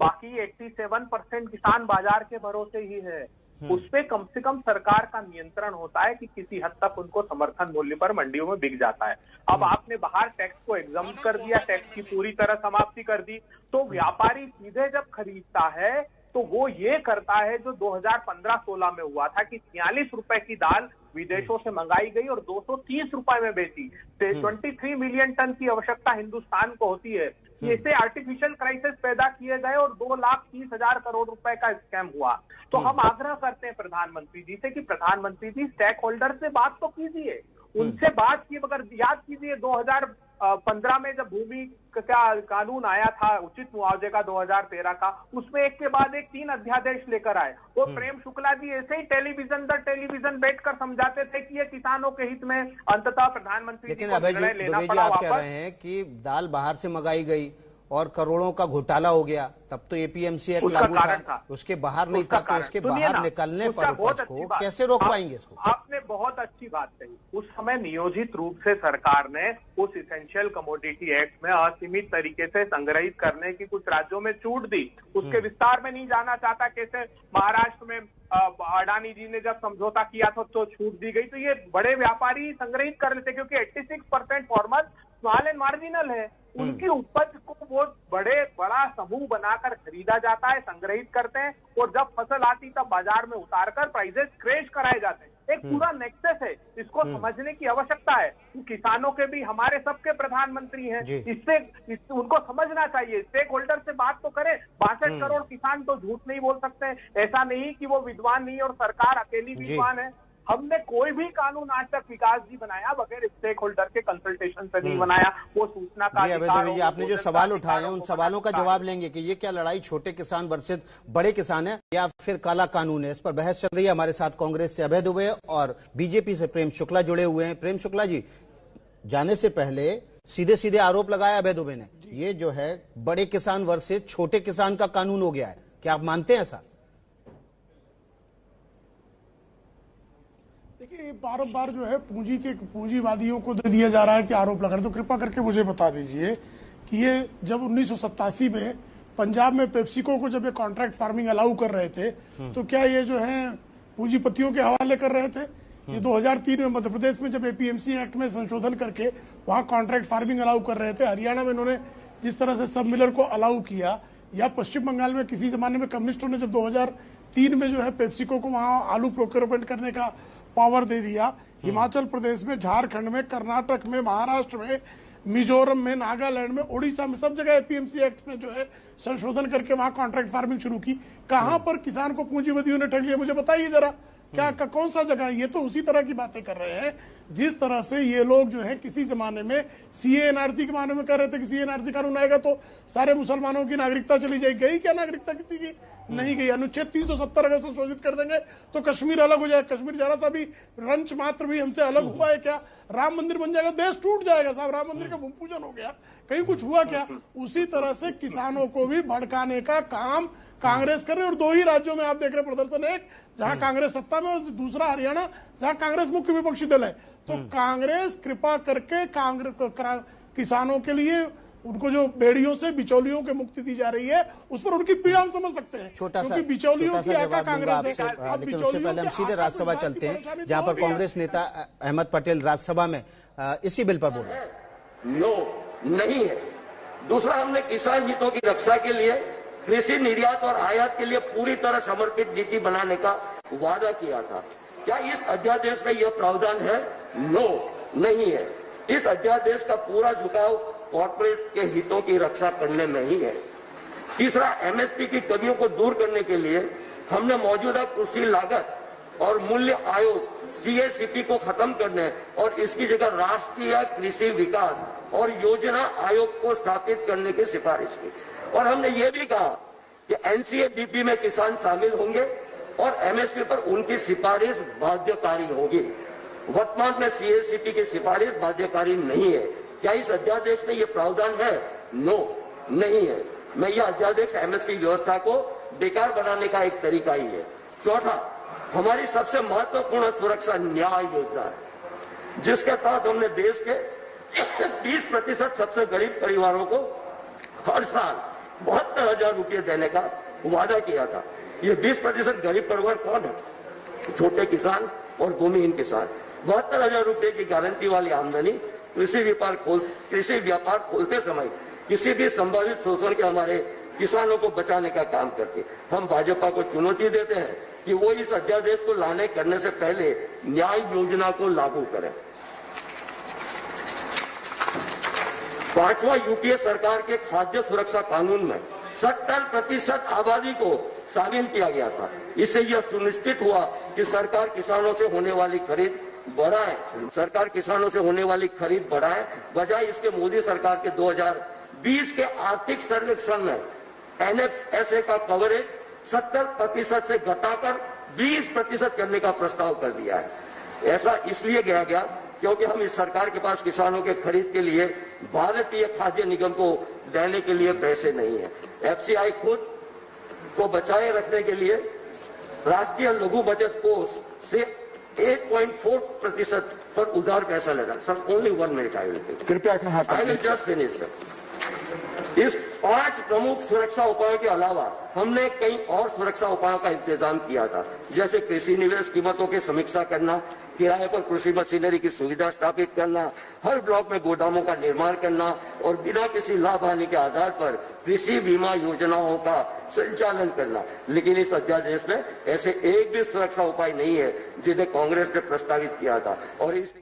बाकी 87% किसान बाजार के भरोसे ही है। उस पे कम से कम सरकार का नियंत्रण होता है कि किसी हद तक उनको समर्थन मूल्य पर मंडियों में बिक जाता है। अब आपने बाहर टैक्स को एग्जम्प कर दिया, टैक्स की पूरी तरह समाप्ति कर दी, तो व्यापारी सीधे जब खरीदता है तो वो ये करता है जो 2015-16 में हुआ था कि 46 रुपए की दाल विदेशों से मंगाई गई और 230 रुपए में बेची। 23 मिलियन टन की आवश्यकता हिंदुस्तान को होती है। ऐसे आर्टिफिशियल क्राइसिस पैदा किए गए और 2,30,000 करोड़ रुपए का स्कैम हुआ। तो हम आग्रह करते हैं प्रधानमंत्री जी से कि प्रधानमंत्री जी स्टेक होल्डर से बात तो कीजिए, उनसे बात की। मगर याद कीजिए 2015 में जब भूमि का कानून आया था उचित मुआवजे का 2013 का, उसमें एक के बाद एक 3 अध्यादेश लेकर आए। वो प्रेम शुक्ला जी ऐसे ही टेलीविजन बैठकर समझाते थे कि ये किसानों के हित में। अंततः प्रधानमंत्री जी को निर्णय लेना पड़ा। आप कह रहे हैं कि दाल बाहर से मंगाई गई और करोड़ों का घोटाला हो गया, तब तो एपीएमसी एक्ट लागू था, उसके बाहर नहीं था, तो इसके बाहर निकलने पर उपज को कैसे रोक पाएंगे इसको? आपने बहुत अच्छी बात कही। उस समय नियोजित रूप से सरकार ने उस इसेंशियल कमोडिटी एक्ट में असीमित तरीके से संग्रहित करने की कुछ राज्यों में छूट दी। उसके विस्तार में नहीं जाना चाहता। कैसे महाराष्ट्र में अडानी जी ने जब समझौता किया था तो छूट दी गई। तो ये बड़े व्यापारी संग्रहित कर लेते क्योंकि 86% फार्मर स्मॉल एंड मार्जिनल है। उनकी उपज को वो बड़ा समूह बनाकर खरीदा जाता है, संग्रहित करते हैं और जब फसल आती तब बाजार में उतारकर प्राइसेस क्रैश कराए जाते हैं। एक पूरा नेक्सस है, इसको समझने की आवश्यकता है। किसानों के भी हमारे सबके प्रधानमंत्री हैं, इससे उनको समझना चाहिए। स्टेक होल्डर से बात तो करें। 62 करोड़ किसान तो झूठ नहीं बोल सकते। ऐसा नहीं कि वो विद्वान नहीं और सरकार अकेली विद्वान है। हमने कोई भी कानून आज तक विकास जी बनाया बगैर स्टेक होल्डर के कंसल्टेशन से नहीं बनाया। वो सूचना का अधिकार हो, आपने जो सवाल उठाए हैं उन सवालों का जवाब लेंगे कि ये क्या लड़ाई छोटे किसान वर्सेस बड़े किसान है या फिर काला कानून है। इस पर बहस चल रही है। हमारे साथ कांग्रेस से अभय दुबे और बीजेपी से प्रेम शुक्ला जुड़े हुए हैं। प्रेम शुक्ला जी, जाने से पहले सीधे सीधे आरोप लगाया अभय दुबे ने, ये जो है बड़े किसान वर्सेस छोटे किसान का कानून हो गया है। क्या आप मानते हैं ऐसा? देखिए बार जो है पूंजीवादियों को दे दिया जा रहा है कि आरोप लगा रहे। तो कृपा करके मुझे बता दीजिए कि ये जब 1987 में पंजाब में पेप्सिको को जब ये कॉन्ट्रैक्ट फार्मिंग अलाउ कर रहे थे तो क्या ये जो है पूंजीपतियों के हवाले कर रहे थे? ये 2003 में मध्य प्रदेश में जब एपीएमसी एक्ट में संशोधन करके वहां कॉन्ट्रैक्ट फार्मिंग अलाउ कर रहे थे। हरियाणा में इन्होंने जिस तरह से सब मिलर को अलाउ किया, या पश्चिम बंगाल में किसी जमाने में कम्युनिस्टों ने जब 2003 में जो है पेप्सिको को वहां आलू प्रोक्योरमेंट करने का पावर दे दिया। हिमाचल प्रदेश में, झारखंड में, कर्नाटक में, महाराष्ट्र में, मिजोरम में, नागालैंड में, ओडिशा में, सब जगह एपीएमसी एक्ट में जो है संशोधन करके वहां कॉन्ट्रैक्ट फार्मिंग शुरू की। कहां पर किसान को पूंजीपतियों ने ठग लिया मुझे बताइए जरा। क्या कौन सा जगह? ये तो उसी तरह की बातें कर रहे हैं जिस तरह से ये लोग जो है किसी जमाने में सीएएनआरसी के बारे में कह रहे थे कि सीएएनआरसी कानून आएगा तो सारे मुसलमानों की नागरिकता चली जाएगी। गई क्या नागरिकता किसी की? नहीं गई। अनुच्छेद 370 अगर संशोधित कर देंगे तो कश्मीर अलग हो जाएगा। कश्मीर जरा सा भी रंच मात्र भी हमसे अलग हुआ है क्या? राम मंदिर बन जाएगा, देश टूट जाएगा साहब। राम मंदिर का भूमि पूजन हो गया, कहीं कुछ हुआ क्या? उसी तरह से किसानों को भी भड़काने का काम कांग्रेस कर रही है। और 2 ही राज्यों में आप देख रहे प्रदर्शन, एक जहां कांग्रेस सत्ता में और दूसरा हरियाणा जहां कांग्रेस मुख्य विपक्षी दल है। तो कांग्रेस कृपा करके किसानों के लिए उनको जो बेड़ियों से बिचौलियों के मुक्ति दी जा रही है उस पर उनकी पीड़ा हम समझ सकते हैं, क्योंकि बिचौलियों की आका कांग्रेस है। लेकिन उससे पहले हम सीधे राज्यसभा चलते हैं जहां पर कांग्रेस नेता अहमद पटेल राज्यसभा में इसी बिल पर बोले। नो नहीं है। दूसरा, हमने किसान हितों की रक्षा के लिए कृषि निर्यात और आयात के लिए पूरी तरह समर्पित नीति बनाने का वादा किया था। क्या इस अध्यादेश में यह प्रावधान है? नो नहीं है। इस अध्यादेश का पूरा झुकाव कॉर्पोरेट के हितों की रक्षा करने में ही है। तीसरा, एमएसपी की कमियों को दूर करने के लिए हमने मौजूदा कृषि लागत और मूल्य आयोग सीएसीपी को खत्म करने और इसकी जगह राष्ट्रीय कृषि विकास और योजना आयोग को स्थापित करने की सिफारिश की। और हमने ये भी कहा कि एनसीएडीपी में किसान शामिल होंगे और एमएसपी पर उनकी सिफारिश बाध्यकारी होगी। वर्तमान में सीएसीपी की सिफारिश बाध्यकारी नहीं है। क्या इस अध्यादेश में ये प्रावधान है? नो, नहीं है। मैं यह अध्यादेश एमएसपी व्यवस्था को बेकार बनाने का एक तरीका ही है। चौथा, हमारी सबसे महत्वपूर्ण सुरक्षा न्याय योजना है, जिसके तहत हमने देश के 20% सबसे गरीब परिवारों को हर साल 72,000 रुपये देने का वादा किया था। ये 20% गरीब परिवार कौन है? छोटे किसान और भूमिहीन किसान। 72,000 रुपये की गारंटी वाली आमदनी कृषि व्यापार खोलते समय किसी भी संभावित शोषण के हमारे किसानों को बचाने का काम करती। हम भाजपा को चुनौती देते हैं कि वो इस अध्यादेश को लाने करने से पहले न्याय योजना को लागू करें। पांचवा, यूपीए सरकार के खाद्य सुरक्षा कानून में 70% आबादी को शामिल किया गया था। इससे यह सुनिश्चित हुआ कि सरकार किसानों से होने वाली खरीद बढ़ाए। बजाय इसके मोदी सरकार के 2020 के आर्थिक सर्वेक्षण में एनएफएसए का कवरेज 70% से घटाकर 20% करने का प्रस्ताव कर दिया है। ऐसा इसलिए किया गया क्योंकि हम इस सरकार के पास किसानों के खरीद के लिए भारतीय खाद्य निगम को देने के लिए पैसे नहीं है। एफसीआई खुद को बचाए रखने के लिए राष्ट्रीय लघु बचत कोष से 8.4% पर उधार पैसा लेगा। Sir, only 1 minute I will just finish sir. इस 5 प्रमुख सुरक्षा उपायों के अलावा हमने कई और सुरक्षा उपायों का इंतजाम किया था, जैसे कृषि निवेश कीमतों की समीक्षा करना, किराए पर कृषि मशीनरी की सुविधा स्थापित करना, हर ब्लॉक में गोदामों का निर्माण करना और बिना किसी लाभ हानि के आधार पर कृषि बीमा योजनाओं का संचालन करना। लेकिन इस अध्यादेश में ऐसे एक भी सुरक्षा उपाय नहीं है जिन्हें कांग्रेस ने प्रस्तावित किया था और इस